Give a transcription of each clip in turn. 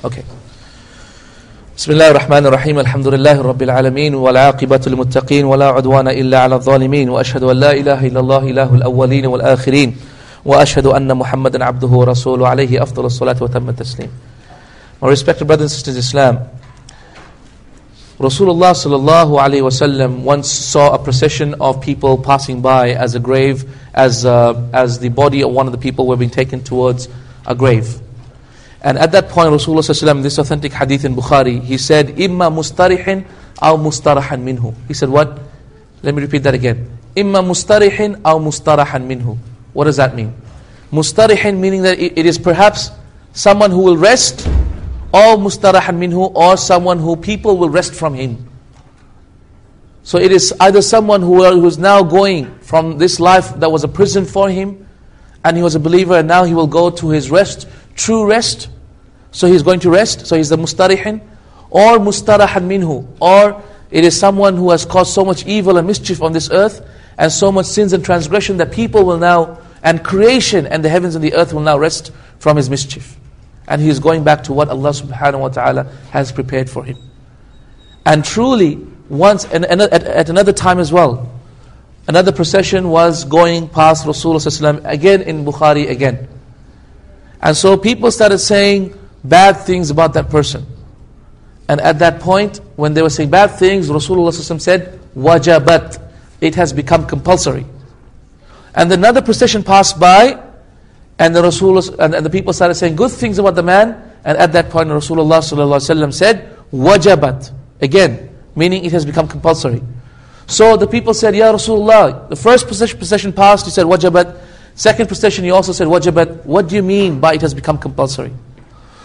Okay. بسم الله الرحمن الرحيم الحمد لله رب العالمين والعاقبة للمتقين ولا عدوان إلا على الظالمين وأشهد أن لا إله إلا الله إله الأولين والآخرين وأشهد أن محمدا عبده ورسوله عليه أفضل الصلاة وتم التسليم. My respected brothers and sisters in Islam, Rasulullah sallallahu alaihi wasallam once saw a procession of people passing by as a grave, as the body of one of the people were being taken towards a grave. And at that point, Rasulullah sallallahu alaihi wasallam, this authentic hadith in Bukhari, he said, "Imma mustarihin aw mustarahan minhu." He said, what? Let me repeat that again. "Imma mustarihin aw mustarahan minhu." What does that mean? Mustarihin meaning that it is perhaps someone who will rest, or mustarahan minhu, or someone who people will rest from him. So it is either someone who is now going from this life that was a prison for him, and he was a believer, and now he will go to his rest, true rest. So he's going to rest, so he's the mustarihin. Or mustarahan minhu, or it is someone who has caused so much evil and mischief on this earth, and so much sins and transgression that people will now, and creation and the heavens and the earth will now rest from his mischief. And he is going back to what Allah subhanahu wa ta'ala has prepared for him. And truly, once, and at another time as well, another procession was going past Rasulullah sallallahu alaihi wasallam, again in Bukhari again. And so people started saying bad things about that person. And at that point, when they were saying bad things, Rasulullah sallallahu alaihi wasallam said, "Wajabat," it has become compulsory. And another procession passed by, and the Rasulullah and the people started saying good things about the man. And at that point, Rasulullah sallallahu alaihi wasallam said, "Wajabat," again, meaning it has become compulsory. So the people said, "Ya Rasulullah, the first procession passed, you said wajabat. Second procession, you also said wajabat. What do you mean by it has become compulsory?"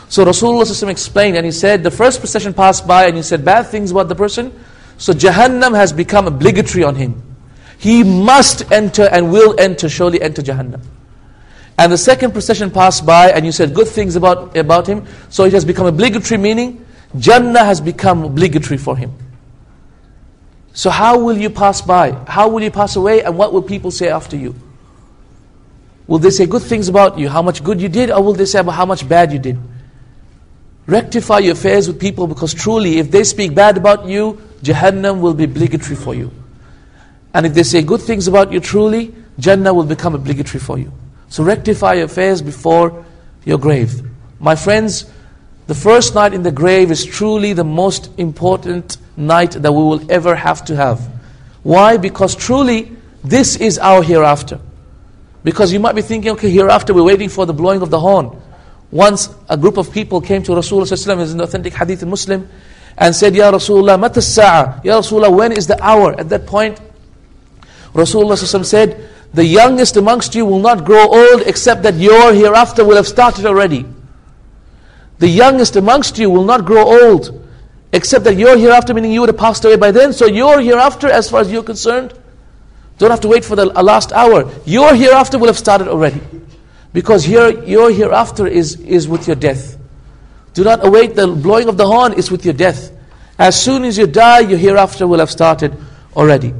So Rasulullah sallallahu alaihi wasallam explained, and he said, the first procession passed by, and you said bad things about the person. So Jahannam has become obligatory on him. He must enter and will enter, surely enter Jahannam. And the second procession passed by, and you said good things about him. So it has become obligatory, meaning Jannah has become obligatory for him. So how will you pass by? How will you pass away? And what will people say after you? Will they say good things about you, how much good you did? Or will they say about how much bad you did? Rectify your affairs with people, because truly if they speak bad about you, Jahannam will be obligatory for you. And if they say good things about you, truly Jannah will become obligatory for you. So rectify your affairs before your grave. My friends, the first night in the grave is truly the most important night that we will ever have to have. Why? Because truly this is our hereafter. Because you might be thinking, okay, hereafter we're waiting for the blowing of the horn. Once a group of people came to Rasulullah sallallahu alaihi wasallam, as in the authentic hadith in Muslim, and said, "Ya Rasulullah, mata as-sa'a?" Ya Rasulullah, when is the hour? At that point, Rasulullah sallallahu alaihi wasallam said, "The youngest amongst you will not grow old except that your hereafter will have started already." The youngest amongst you will not grow old except that your hereafter, meaning you would have passed away by then. So your hereafter, as far as you're concerned, don't have to wait for the last hour. Your hereafter will have started already. Because your hereafter is with your death. Do not await the blowing of the horn, it's with your death. As soon as you die, your hereafter will have started already.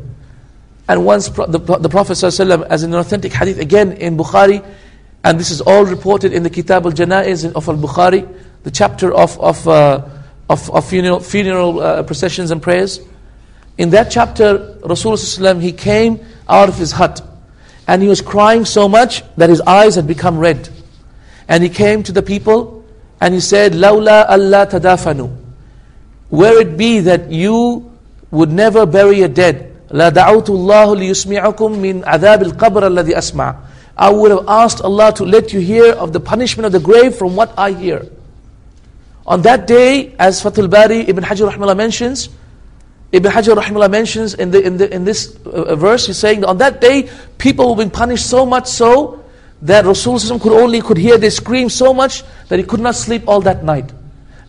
And once the Prophet ﷺ, as in an authentic hadith again in Bukhari, and this is all reported in the Kitab al-Janaiz of al-Bukhari, the chapter of funeral processions and prayers. In that chapter, Rasulullah ﷺ, he came out of his hut, and he was crying so much that his eyes had become red. And he came to the people, and he said, "Lawla Allah tadafanu." Were it be that you would never bury your dead, la da'utu Allah liyusmi'akum min adhab al-qabr alladhi asma'. I would have asked Allah to let you hear of the punishment of the grave from what I hear. On that day, as Fathul Bari Ibn Hajar rahimahullah mentions, in this verse, he's saying that on that day, people will be punished so much so that Rasulullah could hear they scream so much that he could not sleep all that night.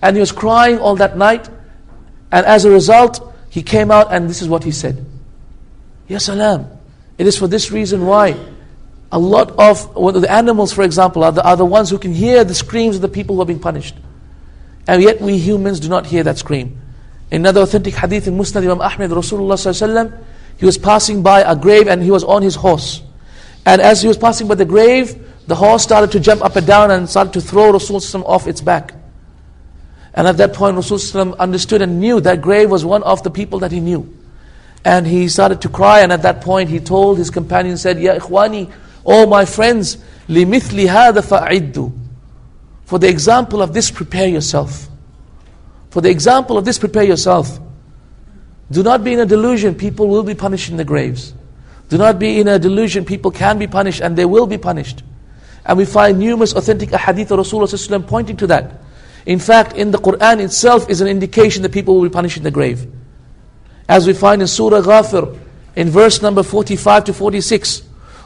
And he was crying all that night. And as a result, he came out and this is what he said. Ya salam. It is for this reason why a lot of the animals, for example, are the ones who can hear the screams of the people who are being punished. And yet we humans do not hear that scream. In another authentic hadith in Musnad Imam Ahmed, Rasulullah sallallahu alaihi wasallam, he was passing by a grave and he was on his horse. And as he was passing by the grave, the horse started to jump up and down and started to throw Rasulullah sallallahu alaihi wasallam off its back. And at that point, Rasulullah understood and knew that grave was one of the people that he knew. And he started to cry, and at that point he told his companion, said, Ya ikhwani, oh my friends, لِمِثْلِ هَذَا فَأَعِدُّ. For the example of this, prepare yourself. For the example of this, prepare yourself. Do not be in a delusion, people will be punished in the graves. Do not be in a delusion, people can be punished and they will be punished. And we find numerous authentic ahadith of Rasulullah pointing to that. In fact, in the Quran itself is an indication that people will be punished in the grave. As we find in Surah Ghafir, in verse number 45 to 46,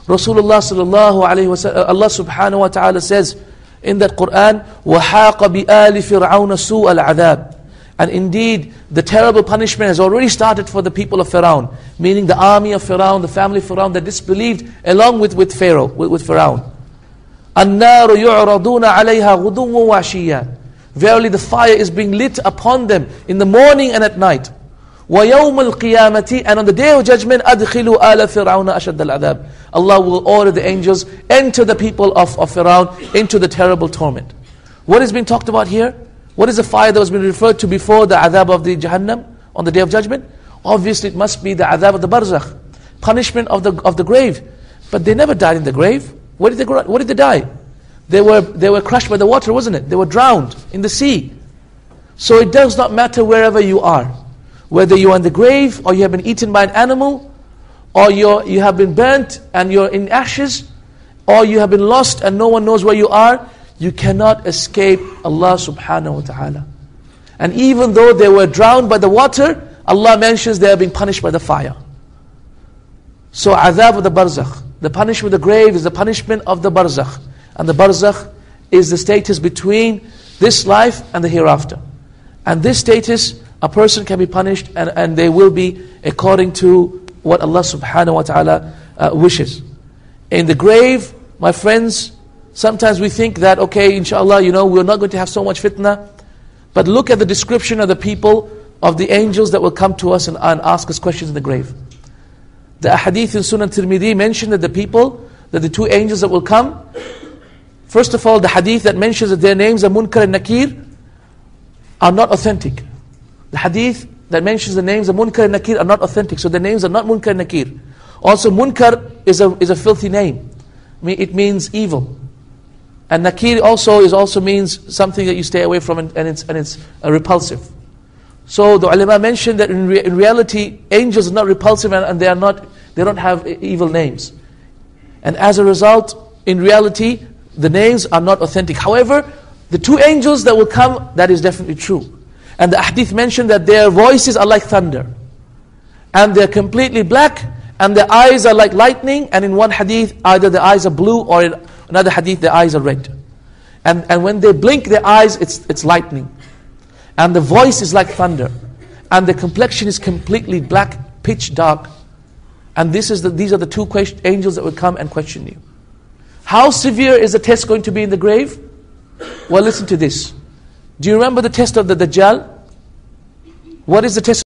Rasulullah sallallahu alayhi wa sallam, Allah subhanahu wa ta'ala says in that Quran, وَحَاقَ بِآلِ فِرْعَوْنَ سُوءَ الْعَذَابِ. And indeed, the terrible punishment has already started for the people of Pharaoh, meaning the army of Pharaoh, the family of Pharaoh that disbelieved along with Pharaoh, with Pharaoh. النَّارُ يُعْرَضُونَ عَلَيْهَا غُدُوًّا وَعَشِيًّا. Verily the fire is being lit upon them in the morning and at night. وَيَوْمَ الْقِيَامَةِ. And on the day of judgment, أَدْخِلُوا آلَ فِرْعَوْنَ أَشَدَّ الْعَذَابِ. Allah will order the angels, enter the people of Pharaoh into the terrible torment. What is being talked about here? What is the fire that was being referred to before the adhab of the Jahannam on the day of judgment? Obviously it must be the adhab of the barzakh, punishment of the grave. But they never died in the grave. What did they die? They were crushed by the water, wasn't it? They were drowned in the sea. So it does not matter wherever you are. Whether you are in the grave, or you have been eaten by an animal, or you have been burnt and you're in ashes, or you have been lost and no one knows where you are, you cannot escape Allah subhanahu wa ta'ala. And even though they were drowned by the water, Allah mentions they are being punished by the fire. So adhab of the barzakh, the punishment of the grave is the punishment of the barzakh. And the barzakh is the status between this life and the hereafter. And this status, a person can be punished and they will be according to what Allah subhanahu wa ta'ala wishes. In the grave, my friends, sometimes we think that, okay, inshallah, we're not going to have so much fitna. But look at the description of the people, of the angels that will come to us and ask us questions in the grave. The ahadith in Sunan Tirmidhi mention that the two angels that will come, first of all, the hadith that mentions that their names are Munkar and Nakir are not authentic. The hadith that mentions the names of Munkar and Nakir are not authentic. So the names are not Munkar and Nakir. Also, Munkar is a filthy name. It means evil. And Nakir also means something that you stay away from, and it's repulsive. So the ulama mentioned that in reality, angels are not repulsive and they don't have evil names. And as a result, in reality, the names are not authentic. However, the two angels that will come, that is definitely true. And the hadith mentioned that their voices are like thunder. And they're completely black, and their eyes are like lightning, and in one hadith, either the eyes are blue, or in another hadith, their eyes are red. And when they blink their eyes, it's lightning. And the voice is like thunder. And the complexion is completely black, pitch dark. And these are the two angels that will come and question you. How severe is the test going to be in the grave? Well, listen to this. Do you remember the test of the Dajjal? What is the test